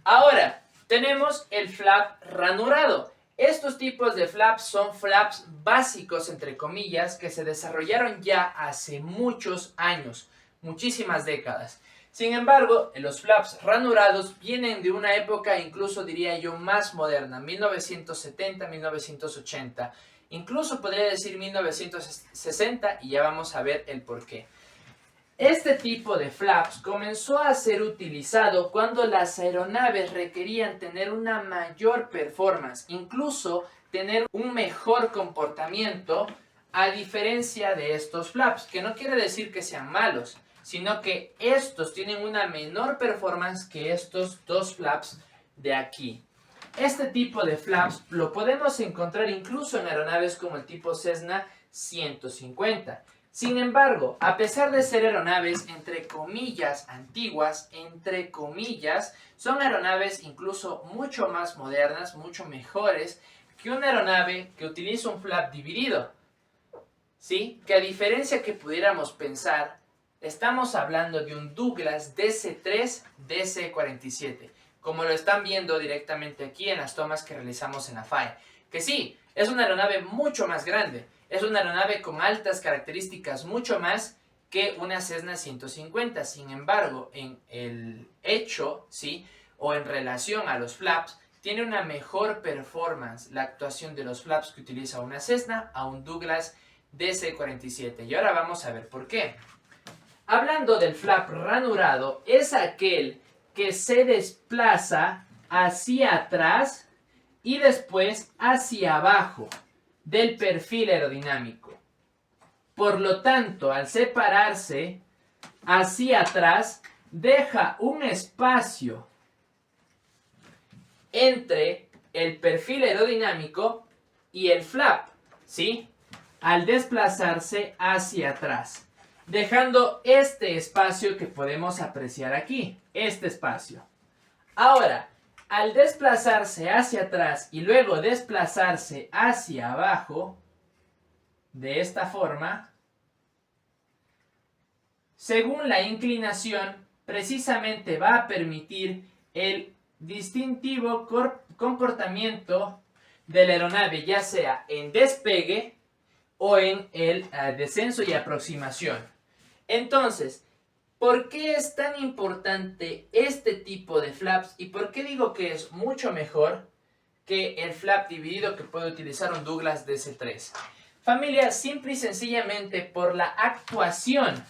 Ahora, tenemos el flap ranurado. Estos tipos de flaps son flaps básicos, entre comillas, que se desarrollaron ya hace muchos años, muchísimas décadas. Sin embargo, los flaps ranurados vienen de una época, incluso diría yo, más moderna, 1970, 1980. Incluso podría decir 1960, y ya vamos a ver el porqué. Este tipo de flaps comenzó a ser utilizado cuando las aeronaves requerían tener una mayor performance, incluso tener un mejor comportamiento, a diferencia de estos flaps, que no quiere decir que sean malos, sino que estos tienen una menor performance que estos dos flaps de aquí. Este tipo de flaps lo podemos encontrar incluso en aeronaves como el tipo Cessna 150. Sin embargo, a pesar de ser aeronaves entre comillas antiguas, entre comillas, son aeronaves incluso mucho más modernas, mucho mejores que una aeronave que utiliza un flap dividido. ¿Sí? Que a diferencia que pudiéramos pensar, estamos hablando de un Douglas DC-3 DC-47, como lo están viendo directamente aquí en las tomas que realizamos en la FAE. Que sí, es una aeronave mucho más grande, es una aeronave con altas características, mucho más que una Cessna 150. Sin embargo, en el hecho, ¿sí? O en relación a los flaps, tiene una mejor performance la actuación de los flaps que utiliza una Cessna a un Douglas DC-47. Y ahora vamos a ver por qué. Hablando del flap ranurado, es aquel que se desplaza hacia atrás y después hacia abajo del perfil aerodinámico. Por lo tanto, al separarse hacia atrás, deja un espacio entre el perfil aerodinámico y el flap, ¿sí? Al desplazarse hacia atrás, dejando este espacio que podemos apreciar aquí, este espacio. Ahora, al desplazarse hacia atrás y luego desplazarse hacia abajo, de esta forma, según la inclinación, precisamente va a permitir el distintivo comportamiento de la aeronave, ya sea en despegue o en el descenso y aproximación. Entonces, ¿por qué es tan importante este tipo de flaps? ¿Y por qué digo que es mucho mejor que el flap dividido que puede utilizar un Douglas DC-3? Familia, simple y sencillamente por la actuación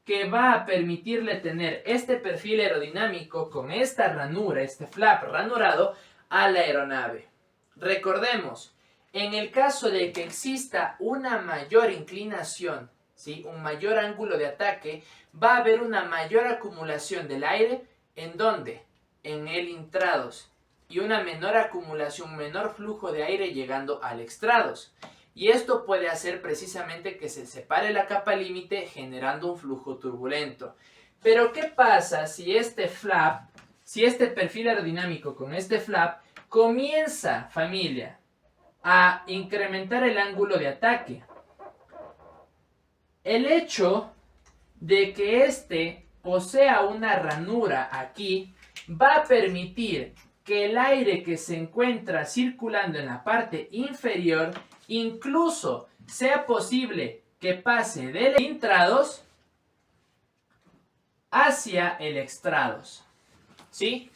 que va a permitirle tener este perfil aerodinámico con esta ranura, este flap ranurado a la aeronave. Recordemos, en el caso de que exista una mayor inclinación, ¿sí?, un mayor ángulo de ataque, va a haber una mayor acumulación del aire. ¿En dónde? En el intrados. Y una menor acumulación, un menor flujo de aire llegando al extrados. Y esto puede hacer precisamente que se separe la capa límite generando un flujo turbulento. Pero ¿qué pasa si este flap, si este perfil aerodinámico con este flap comienza, familia, a incrementar el ángulo de ataque? El hecho de que este posea una ranura aquí va a permitir que el aire que se encuentra circulando en la parte inferior incluso sea posible que pase del intrados hacia el extrados, ¿sí?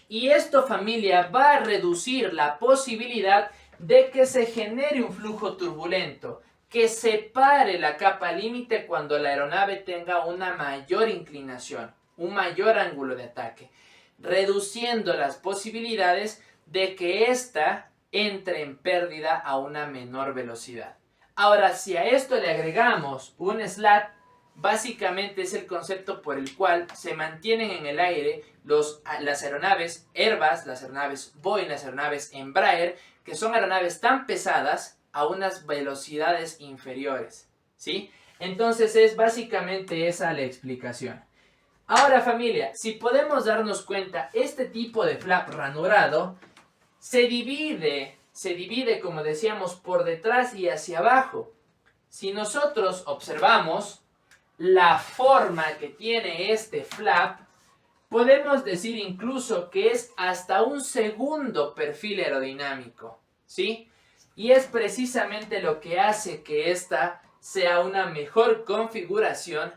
Y esto, familia, va a reducir la posibilidad de que se genere un flujo turbulento que separe la capa límite cuando la aeronave tenga una mayor inclinación, un mayor ángulo de ataque, reduciendo las posibilidades de que ésta entre en pérdida a una menor velocidad. Ahora, si a esto le agregamos un slat, básicamente es el concepto por el cual se mantienen en el aire las aeronaves Airbus, las aeronaves Boeing, las aeronaves Embraer, que son aeronaves tan pesadas a unas velocidades inferiores, ¿sí? Entonces es básicamente esa la explicación. Ahora, familia, si podemos darnos cuenta, este tipo de flap ranurado se divide, como decíamos, por detrás y hacia abajo. Si nosotros observamos la forma que tiene este flap, podemos decir incluso que es hasta un segundo perfil aerodinámico, ¿sí? Y es precisamente lo que hace que esta sea una mejor configuración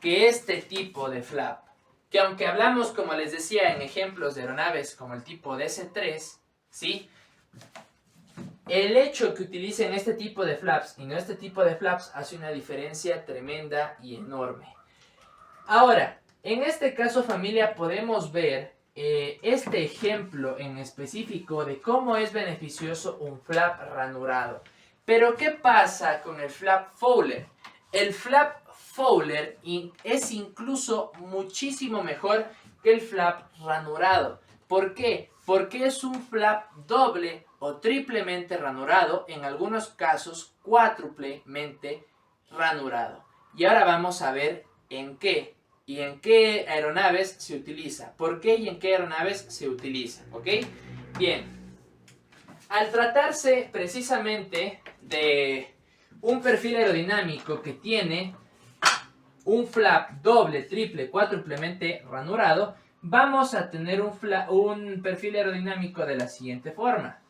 que este tipo de flap. Que aunque hablamos, como les decía, en ejemplos de aeronaves como el tipo DC-3, ¿sí?, el hecho que utilicen este tipo de flaps y no este tipo de flaps hace una diferencia tremenda y enorme. Ahora, en este caso, familia, podemos ver este ejemplo en específico de cómo es beneficioso un flap ranurado. Pero ¿qué pasa con el flap Fowler? El flap Fowler es incluso muchísimo mejor que el flap ranurado. ¿Por qué? Porque es un flap doble o triplemente ranurado, en algunos casos cuádruplemente ranurado. Y ahora vamos a ver en qué y en qué aeronaves se utiliza. ¿Por qué y en qué aeronaves se utiliza? ¿Ok? Bien. Al tratarse precisamente de un perfil aerodinámico que tiene un flap doble, triple, cuádruplemente ranurado, vamos a tener un perfil aerodinámico de la siguiente forma.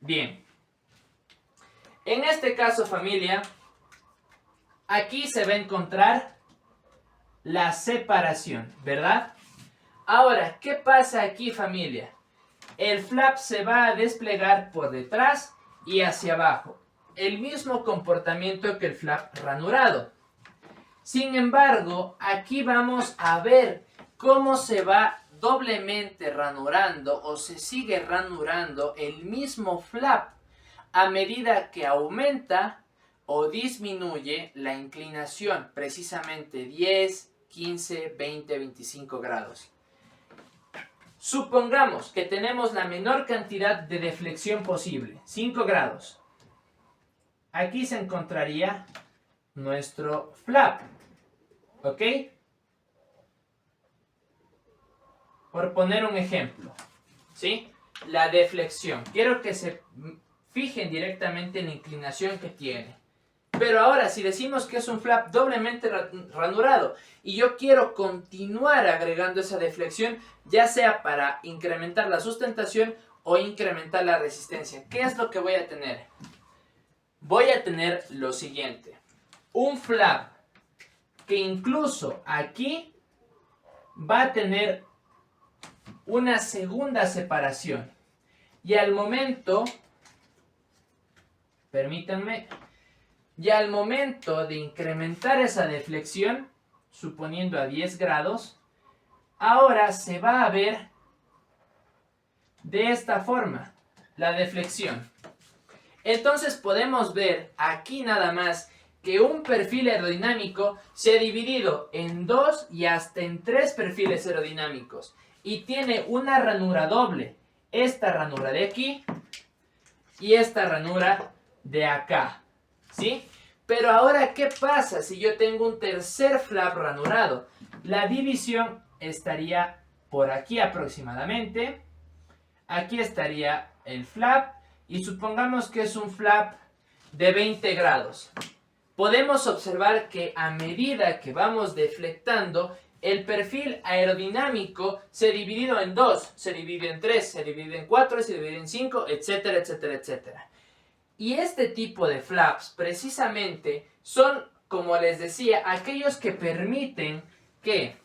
Bien. En este caso, familia, aquí se va a encontrar la separación, ¿verdad? Ahora, ¿qué pasa aquí, familia? El flap se va a desplegar por detrás y hacia abajo. El mismo comportamiento que el flap ranurado. Sin embargo, aquí vamos a ver cómo se va doblemente ranurando o se sigue ranurando el mismo flap a medida que aumenta o disminuye la inclinación, precisamente 10, 15, 20, 25 grados. Supongamos que tenemos la menor cantidad de deflexión posible, 5 grados. Aquí se encontraría nuestro flap, ¿ok? Por poner un ejemplo, ¿sí? La deflexión. Quiero que se fijen directamente en la inclinación que tiene. Pero ahora, si decimos que es un flap doblemente ranurado y yo quiero continuar agregando esa deflexión, ya sea para incrementar la sustentación o incrementar la resistencia, ¿qué es lo que voy a tener? Voy a tener lo siguiente. Un flap que incluso aquí va a tener una segunda separación. Y al momento, permítanme, y al momento de incrementar esa deflexión, suponiendo a 10 grados, ahora se va a ver de esta forma, la deflexión. Entonces podemos ver aquí nada más que un perfil aerodinámico se ha dividido en 2 y hasta en 3 perfiles aerodinámicos y tiene una ranura doble, esta ranura de aquí y esta ranura de acá, ¿sí? Pero ahora, ¿qué pasa si yo tengo un tercer flap ranurado? La división estaría por aquí aproximadamente, aquí estaría el flap y supongamos que es un flap de 20 grados. Podemos observar que a medida que vamos deflectando, el perfil aerodinámico se ha dividido en 2, se divide en 3, se divide en 4, se divide en 5, etcétera, etcétera, etcétera. Y este tipo de flaps precisamente son, como les decía, aquellos que permiten que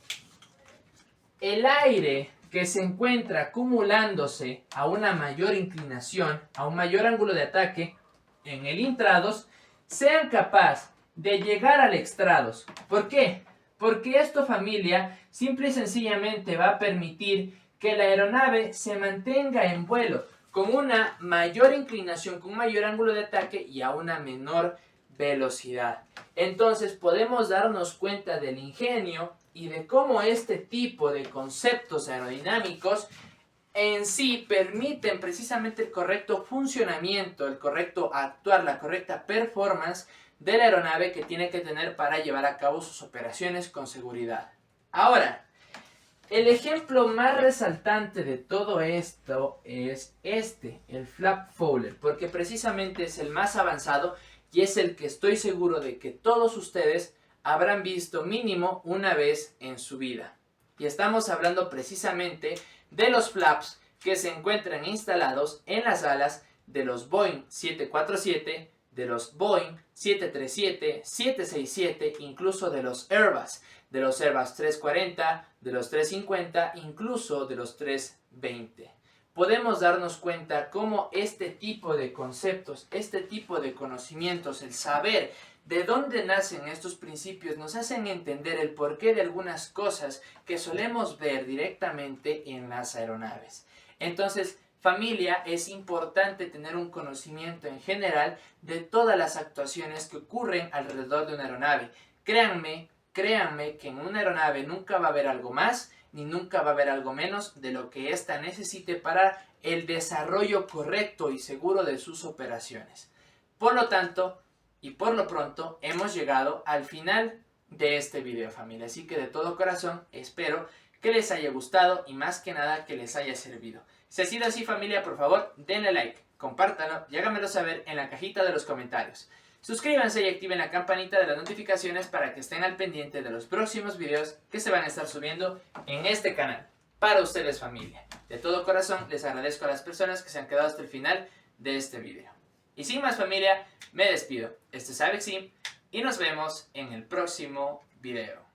el aire que se encuentra acumulándose a una mayor inclinación, a un mayor ángulo de ataque en el intrados, sean capaces de llegar al extrados. ¿Por qué? Porque esto, familia, simple y sencillamente va a permitir que la aeronave se mantenga en vuelo con una mayor inclinación, con un mayor ángulo de ataque y a una menor velocidad. Entonces podemos darnos cuenta del ingenio y de cómo este tipo de conceptos aerodinámicos en sí permiten precisamente el correcto funcionamiento, el correcto actuar, la correcta performance de la aeronave que tiene que tener para llevar a cabo sus operaciones con seguridad. Ahora, el ejemplo más resaltante de todo esto es el flap Fowler, porque precisamente es el más avanzado y es el que estoy seguro de que todos ustedes habrán visto mínimo una vez en su vida. Y estamos hablando precisamente de los flaps que se encuentran instalados en las alas de los Boeing 747, de los Boeing 737, 767, incluso de los Airbus 340, de los 350, incluso de los 320. Podemos darnos cuenta cómo este tipo de conceptos, este tipo de conocimientos, el saber de dónde nacen estos principios nos hacen entender el porqué de algunas cosas que solemos ver directamente en las aeronaves. Entonces, familia, es importante tener un conocimiento en general de todas las actuaciones que ocurren alrededor de una aeronave. Créanme que en una aeronave nunca va a haber algo más ni nunca va a haber algo menos de lo que ésta necesite para el desarrollo correcto y seguro de sus operaciones. Por lo tanto, y por lo pronto, hemos llegado al final de este video, familia. Así que de todo corazón espero que les haya gustado y más que nada que les haya servido. Si ha sido así, familia, por favor, denle like, compártanlo y háganmelo saber en la cajita de los comentarios. Suscríbanse y activen la campanita de las notificaciones para que estén al pendiente de los próximos videos que se van a estar subiendo en este canal. Para ustedes, familia. De todo corazón les agradezco a las personas que se han quedado hasta el final de este video. Y sin más, familia, me despido. Este es Avexim y nos vemos en el próximo video.